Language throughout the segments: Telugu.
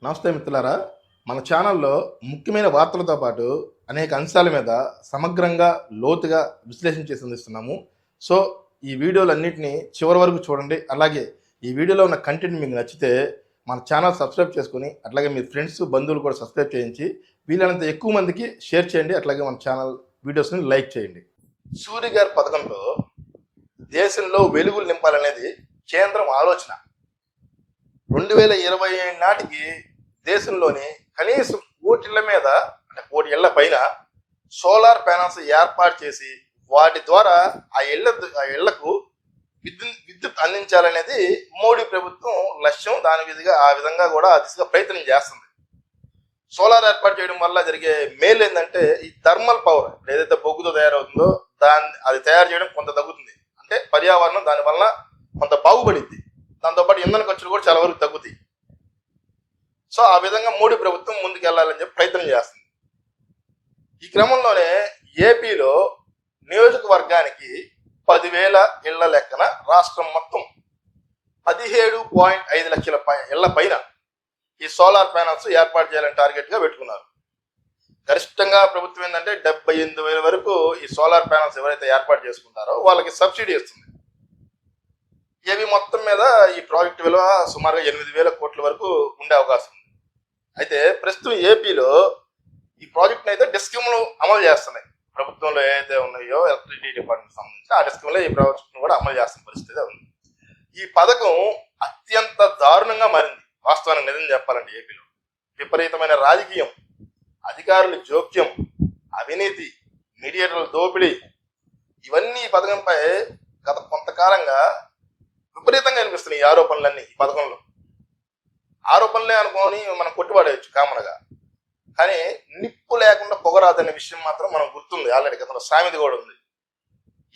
నమస్తే మిత్రులారా. మన ఛానల్లో ముఖ్యమైన వార్తలతో పాటు అనేక అంశాల మీద సమగ్రంగా లోతుగా విశ్లేషణ చేసి అందిస్తున్నాము. సో ఈ వీడియోలన్నింటినీ చివరి వరకు చూడండి. అలాగే ఈ వీడియోలో ఉన్న కంటెంట్ మీకు నచ్చితే మన ఛానల్ సబ్స్క్రైబ్ చేసుకుని అట్లాగే మీ ఫ్రెండ్స్ బంధువులు కూడా సబ్స్క్రైబ్ చేయించి వీలైనంత ఎక్కువ మందికి షేర్ చేయండి. అట్లాగే మన ఛానల్ వీడియోస్ని లైక్ చేయండి. సూర్య గారి పథకంలో దేశంలో వెలుగులు నింపాలనేది కేంద్రం ఆలోచన. 2020 నాటికి దేశంలోని కనీసం కోటిళ్ల మీద అంటే కోటి ఇళ్ల పైన సోలార్ ప్యానల్స్ ఏర్పాటు చేసి వాటి ద్వారా ఆ ఇళ్లకు విద్యుత్ అందించాలనేది మోడీ ప్రభుత్వం లక్ష్యం. ఆ విధంగా కూడా ఆ దిశగా ప్రయత్నం చేస్తుంది. సోలార్ ఏర్పాటు చేయడం వల్ల జరిగే మేలు ఏంటంటే ఈ థర్మల్ పవర్ ఏదైతే బొగ్గుతో తయారవుతుందో అది తయారు చేయడం కొంత తగ్గుతుంది. అంటే పర్యావరణం దానివల్ల కొంత బాగుపడింది. దాంతోపాటు ఇంధన ఖర్చులు కూడా చాలా వరకు తగ్గుతాయి. సో ఆ విధంగా మోడీ ప్రభుత్వం ముందుకు వెళ్ళాలని చెప్పి ప్రయత్నం చేస్తుంది. ఈ క్రమంలోనే ఏపీలో నియోజకవర్గానికి 10,000 ఇళ్ల లెక్కన రాష్ట్రం మొత్తం 17.5 లక్షల ఇళ్ల పైన ఈ సోలార్ ప్యానల్స్ ఏర్పాటు చేయాలని టార్గెట్ గా పెట్టుకున్నారు. గరిష్టంగా ప్రభుత్వం ఏంటంటే 78,000 వరకు ఈ సోలార్ ప్యానల్స్ ఎవరైతే ఏర్పాటు చేసుకుంటారో వాళ్ళకి సబ్సిడీ ఇస్తుంది. ఏవి మొత్తం మీద ఈ ప్రాజెక్టు విలువ సుమారుగా 8,000 కోట్ల వరకు ఉండే అవకాశం ఉంది. అయితే ప్రస్తుతం ఏపీలో ఈ ప్రాజెక్టును అయితే డిస్కమ్లు అమలు చేస్తున్నాయి. ప్రభుత్వంలో ఏదైతే ఉన్నాయో ఎలక్ట్రిసిటీ డిపార్ట్మెంట్ సంబంధించి ఆ డిస్కమ్లో ఈ ప్రాజెక్టును కూడా అమలు చేస్తున్న పరిస్థితి ఉంది. ఈ పథకం అత్యంత దారుణంగా మారింది. వాస్తవానికి నిజం చెప్పాలంటే ఏపీలో విపరీతమైన రాజకీయం, అధికారుల జోక్యం, అవినీతి, మీడియేటర్ల దోపిడీ ఇవన్నీ ఈ పథకంపై గత కొంతకాలంగా విపరీతంగా అనిపిస్తున్నాయి. ఈ ఆరోపణలన్నీ ఈ పథకంలో ఆరోపణలే అనుకోని మనం కొట్టుబడేయచ్చు కామన్గా. కానీ నిప్పు లేకుండా పొగరాదనే విషయం మాత్రం మనం గుర్తుంది. ఆల్రెడీ గతంలో సామెత కూడా ఉంది.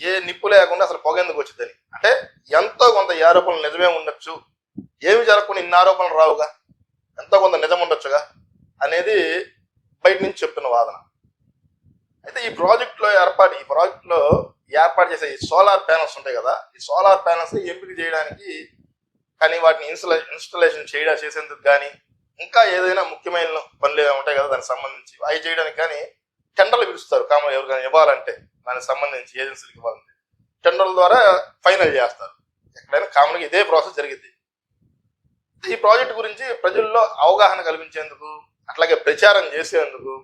ఏ నిప్పు లేకుండా అసలు పొగ ఎందుకు వచ్చిందని. అంటే ఎంతో కొంత ఈ ఆరోపణలు నిజమే ఉండొచ్చు, ఏమి జరగకుండా ఇన్ని ఆరోపణలు రావుగా, ఎంతో కొంత నిజం ఉండొచ్చుగా అనేది బయట నుంచి చెప్తున్న వాదన. అయితే ఈ ప్రాజెక్టులో ఏర్పాటు చేసే ఈ సోలార్ ప్యానల్స్ ఉంటాయి కదా, ఈ సోలార్ ప్యానల్స్ ఎంపిక చేయడానికి కానీ వాటిని ఇన్స్టలేషన్ చేసేందుకు కానీ ఇంకా ఏదైనా ముఖ్యమైన పనులు ఉంటాయి కదా దానికి సంబంధించి అవి చేయడానికి కానీ టెండర్లు పిలుస్తారు. కామన్ ఎవరికైనా ఇవ్వాలంటే దానికి సంబంధించి ఏజెన్సీలకు ఇవ్వాలంటే టెండర్ల ద్వారా ఫైనల్ చేస్తారు. ఎక్కడైనా కామన్గా ఇదే ప్రాసెస్ జరిగింది. ఈ ప్రాజెక్టు గురించి ప్రజల్లో అవగాహన కల్పించేందుకు అట్లాగే ప్రచారం చేసేందుకు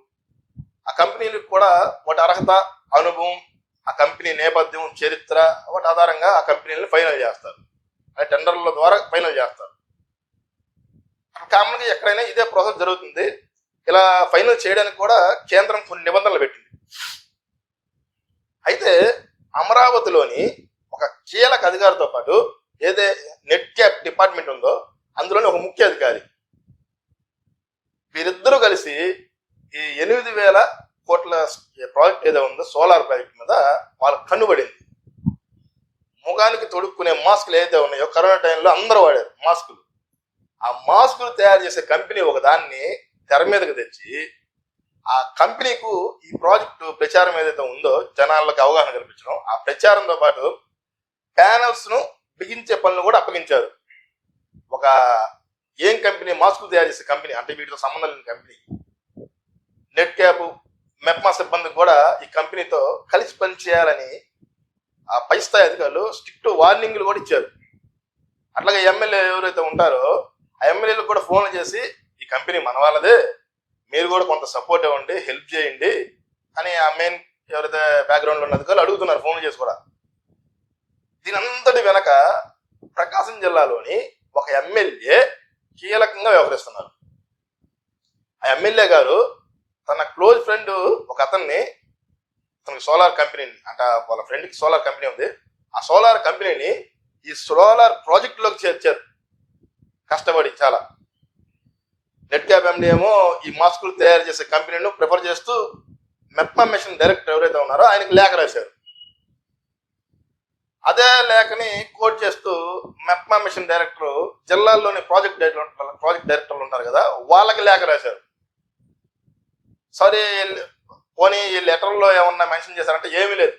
ఆ కంపెనీలకు కూడా వాటి అర్హత, అనుభవం, ఆ కంపెనీ నేపథ్యం, చరిత్ర వాటి ఆధారంగా ఆ కంపెనీలను ఫైనల్ చేస్తారు. ఆ టెండర్ల ద్వారా ఫైనల్ చేస్తారు. కామన్గా ఎక్కడైనా ఇదే ప్రాసెస్ జరుగుతుంది. ఇలా ఫైనల్ చేయడానికి కూడా కేంద్రం కొన్ని నిబంధనలు పెట్టింది. అయితే అమరావతిలోని ఒక కీలక అధికారితో పాటు ఏదే నెట్ క్యాప్ డిపార్ట్మెంట్ ఉందో అందులోని ఒక ముఖ్య అధికారి వీరిద్దరూ కలిసి ఈ 8,000 కోట్ల ప్రాజెక్ట్ ఏదో ఉందో సోలార్ ప్రాజెక్ట్ మీద వాళ్ళకి కన్నుబడింది. ముఖానికి తొడుక్కునే మాస్కులు ఏదైతే ఉన్నాయో కరోనా టైంలో అందరూ వాడారు మాస్కులు. ఆ మాస్కులు తయారు చేసే కంపెనీ ఒక దాన్ని తెర మీదకి తెచ్చి ఆ కంపెనీకు ఈ ప్రాజెక్టు ప్రచారం ఏదైతే ఉందో జనాలకు అవగాహన కల్పించడం, ఆ ప్రచారంతో పాటు ప్యానల్స్ ను బిగించే పనులు కూడా అప్పగించారు. ఒక ఏం కంపెనీ మాస్కులు తయారు చేసే కంపెనీ అంటే వీటితో సంబంధం లేని కంపెనీ నెట్ క్యాప్ మెప్మా సిబ్బందికి కూడా ఈ కంపెనీతో కలిసి పనిచేయాలని ఆ పై స్థాయి అధికారులు స్ట్రిక్ట్ వార్నింగ్లు కూడా ఇచ్చారు. అట్లాగే ఎమ్మెల్యే ఎవరైతే ఉంటారో ఆ ఎమ్మెల్యేలకు కూడా ఫోన్లు చేసి ఈ కంపెనీ మన వాళ్ళదే, మీరు కూడా కొంత సపోర్ట్ ఇవ్వండి, హెల్ప్ చేయండి అని ఆ మెయిన్ ఎవరైతే బ్యాక్గ్రౌండ్లో ఉన్న అధికారులు అడుగుతున్నారు ఫోన్లు చేసి కూడా. దీని అంతటి వెనక ప్రకాశం జిల్లాలోని ఒక ఎమ్మెల్యే కీలకంగా వ్యవహరిస్తున్నారు. ఆ ఎమ్మెల్యే గారు తన క్లోజ్ ఫ్రెండ్ ఒక అతనికి సోలార్ కంపెనీని అంటే వాళ్ళ ఫ్రెండ్కి సోలార్ కంపెనీ ఉంది, ఆ సోలార్ కంపెనీని ఈ సోలార్ ప్రాజెక్టులోకి చేర్చారు కష్టపడి. చాలా నెట్ క్యాప్ ఎండి ఏమో ఈ మాస్కులు తయారు చేసే కంపెనీను ప్రిఫర్ చేస్తూ మెప్మా మిషన్ డైరెక్టర్ ఎవరైతే ఉన్నారో ఆయనకి లేఖ రాశారు. అదే లేఖని కోట్ చేస్తూ మెప్మా మిషన్ డైరెక్టర్ జిల్లాల్లోని ప్రాజెక్ట్ డైరెక్టర్లు ఉంటారు కదా వాళ్ళకి లేఖ రాశారు. సారీ పోనీ ఈ లెటర్లో ఏమన్నా మెన్షన్ చేశారంటే ఏమీ లేదు.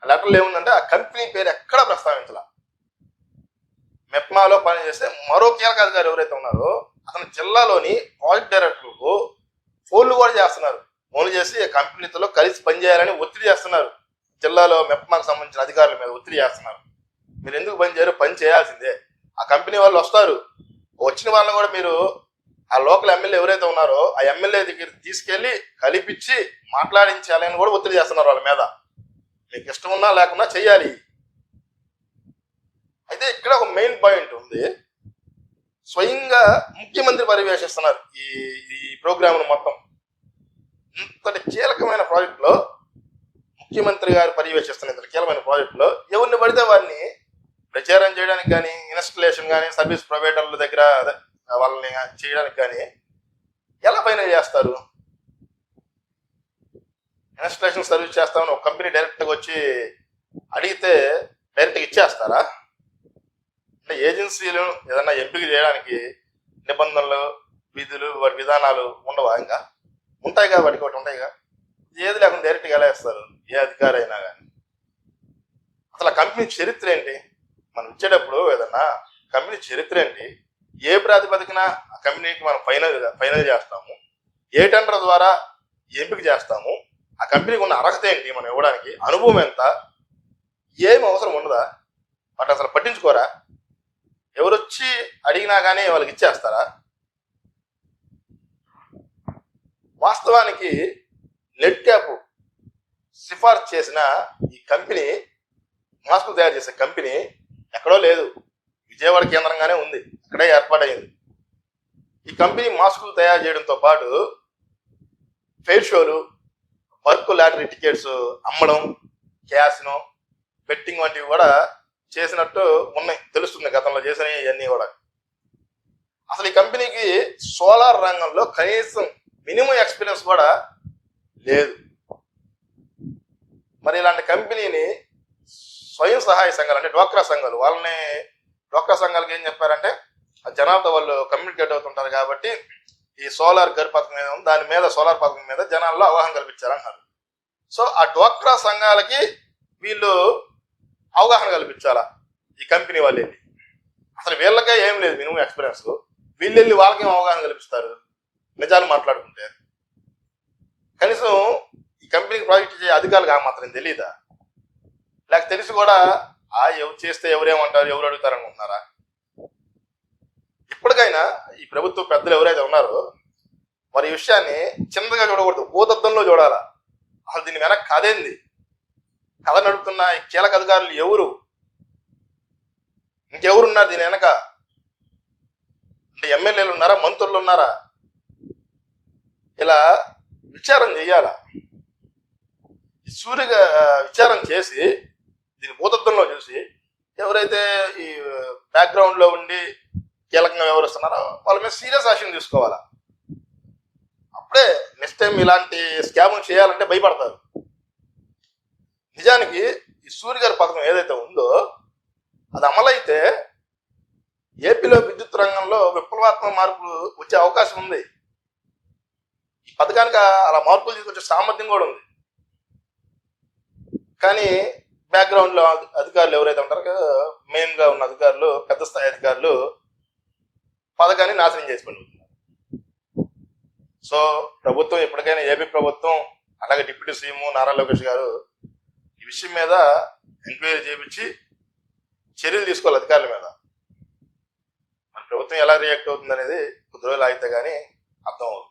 లెటర్లో ఏముందంటే ఆ కంపెనీ పేరు ఎక్కడా ప్రస్తావించాల. మెప్మాలో పనిచేస్తే మరో కీలక అధికారి ఎవరైతే ఉన్నారో జిల్లాలోని ప్రాజెక్ట్ డైరెక్టర్లకు ఫోన్లు కూడా చేస్తున్నారు. ఫోన్లు చేసి కంపెనీతో కలిసి పనిచేయాలని ఒత్తిడి చేస్తున్నారు. జిల్లాలో మెప్మాకు సంబంధించిన అధికారుల మీద ఒత్తిడి చేస్తున్నారు. మీరు ఎందుకు పని చేయరు? పని చేయాల్సిందే. ఆ కంపెనీ వాళ్ళు వస్తారు. వచ్చిన వాళ్ళని కూడా మీరు ఆ లోకల్ ఎమ్మెల్యే ఎవరైతే ఉన్నారో ఆ ఎమ్మెల్యే దగ్గర తీసుకెళ్లి కలిపించి మాట్లాడించాలని కూడా ఒత్తిడి చేస్తున్నారు వాళ్ళ మీద. మీకు ఇష్టం ఉన్నా లేకున్నా చెయ్యాలి. అయితే ఇక్కడ ఒక మెయిన్ పాయింట్ ఉంది. స్వయంగా ముఖ్యమంత్రి పర్యవేక్షిస్తున్నారు ఈ ఈ ప్రోగ్రామ్ మొత్తం. ఇంతటి కీలకమైన ప్రాజెక్టులో ముఖ్యమంత్రి గారు పర్యవేక్షిస్తున్న ఇంతటి కీలకమైన ప్రాజెక్టులో ఎవరిని పడితే వారిని ప్రచారం చేయడానికి కానీ, ఇన్స్టలేషన్ కానీ, సర్వీస్ ప్రొవైడర్ల దగ్గర వాళ్ళని చేయడానికి కానీ ఎలా ఫైనల్ చేస్తారు? ఇన్స్టలేషన్ సర్వీస్ చేస్తామని ఒక కంపెనీ డైరెక్ట్గా వచ్చి అడిగితే డైరెక్ట్గా ఇచ్చేస్తారా? అంటే ఏజెన్సీలు ఏదన్నా ఎంపిక చేయడానికి నిబంధనలు, విధులు, వాటి విధానాలు ఉండవా? ఇంకా ఉంటాయిగా, వాటికి ఒకటి ఉంటాయిగా. ఏది లేకుండా డైరెక్ట్గా ఎలా వేస్తారు ఏ అధికారి అయినా కానీ? అసలు ఆ కంపెనీ చరిత్ర ఏంటి? మనం ఇచ్చేటప్పుడు ఏదన్నా కంపెనీ చరిత్ర ఏంటి? ఏ ప్రాతిపదికన ఆ కంపెనీకి మనం ఫైనల్ చేస్తాము? ఏ టెండర్ ద్వారా ఎంపిక చేస్తాము? ఆ కంపెనీకి ఉన్న అర్హత ఏంటి మనం ఇవ్వడానికి? అనుభవం ఎంత? ఏం అవసరం ఉండదా? వాటి అసలు పట్టించుకోరా? ఎవరొచ్చి అడిగినా కానీ వాళ్ళకి ఇచ్చేస్తారా? వాస్తవానికి నెట్ క్యాప్ సిఫార్సు చేసిన ఈ కంపెనీ, మాస్కులు తయారు చేసే కంపెనీ ఎక్కడో లేదు, విజయవాడ కేంద్రంగానే ఉంది. అక్కడే ఏర్పాటైంది. ఈ కంపెనీ మాస్కులు తయారు చేయడంతో పాటు ఫెయిర్ షోలు, వర్క్ లాటరీ టికెట్స్ అమ్మడం, క్యాసినో, బెట్టింగ్ వంటివి కూడా చేసినట్టు ఉన్నాయి, తెలుస్తుంది గతంలో చేసినవి ఇవన్నీ కూడా. అసలు ఈ కంపెనీకి సోలార్ రంగంలో కనీసం మినిమం ఎక్స్పీరియన్స్ కూడా లేదు. మరి ఇలాంటి కంపెనీని స్వయం సహాయ సంఘాలు అంటే డ్వాక్రా సంఘాలు, వాళ్ళని డ్వాక్రా సంఘాలకు ఏం చెప్పారంటే జనాలతో వాళ్ళు కమ్యూనికేట్ అవుతుంటారు కాబట్టి ఈ సోలార్ గర్ పథకం మీద ఉంది, దాని మీద సోలార్ పథకం మీద జనాల్లో అవగాహన కల్పించారన్నారు. సో ఆ డ్వాక్రా సంఘాలకి వీళ్ళు అవగాహన కల్పించాలా ఈ కంపెనీ వాళ్ళు వెళ్ళి? అసలు వీళ్ళకే ఏం లేదు మినిమం ఎక్స్పీరియన్స్, వీళ్ళు వెళ్ళి వాళ్ళకేం అవగాహన కల్పిస్తారు? నిజాలు మాట్లాడుకుంటే కనీసం ఈ కంపెనీకి ప్రాజెక్ట్ చేసే అధికారులకు మాత్రం తెలియదా? లేక తెలిసి కూడా ఎవరు చేస్తే ఎవరేమంటారు, ఎవరు అడుగుతారు అనుకుంటున్నారా? ఇప్పటికైనా ఈ ప్రభుత్వ పెద్దలు ఎవరైతే ఉన్నారో వారి ఈ విషయాన్ని చిన్నగా చూడకూడదు, భూతద్దంలో చూడాలా. అసలు దీని వెనక కథేంది? కథ నడుపుతున్న ఈ కీలక అధికారులు ఎవరు? ఇంకెవరున్నారు దీని వెనక? అంటే ఎమ్మెల్యేలు ఉన్నారా, మంత్రులు ఉన్నారా? ఇలా విచారం చెయ్యాలా. సూరిగా విచారం చేసి దీని భూతత్వంలో చూసి ఎవరైతే ఈ బ్యాక్గ్రౌండ్ లో ఉండి కీలకంగా వ్యవహరిస్తున్నారో వాళ్ళ మీద సీరియస్ యాక్షన్ తీసుకోవాలా. అప్పుడే నెక్స్ట్ టైం ఇలాంటి స్కామ్ చేయాలంటే భయపడతారు. నిజానికి ఈ సూర్య గారి పథకం ఏదైతే ఉందో అది అమలైతే ఏపీలో విద్యుత్ రంగంలో విప్లవాత్మక మార్పులు వచ్చే అవకాశం ఉంది. ఈ పథకానికి అలా మార్పులు తీసుకొచ్చే సామర్థ్యం కూడా ఉంది. కానీ బ్యాక్గ్రౌండ్ లో అధికారులు ఎవరైతే ఉంటారో, మెయిన్ గా ఉన్న అధికారులు, పెద్ద స్థాయి అధికారులు పథకాన్ని నాశనం చేసి పడుతున్నారు. సో ప్రభుత్వం ఇప్పటికైనా, ఏపీ ప్రభుత్వం అలాగే డిప్యూటీ సీఎం నారా లోకేష్ గారు ఈ విషయం మీద ఎంక్వైరీ చేయించి చర్యలు తీసుకోవాలి అధికారుల మీద. మన ప్రభుత్వం ఎలా రియాక్ట్ అవుతుంది అనేది కొద్ది రోజులు ఆగితే గానీ అర్థం అవుతుంది.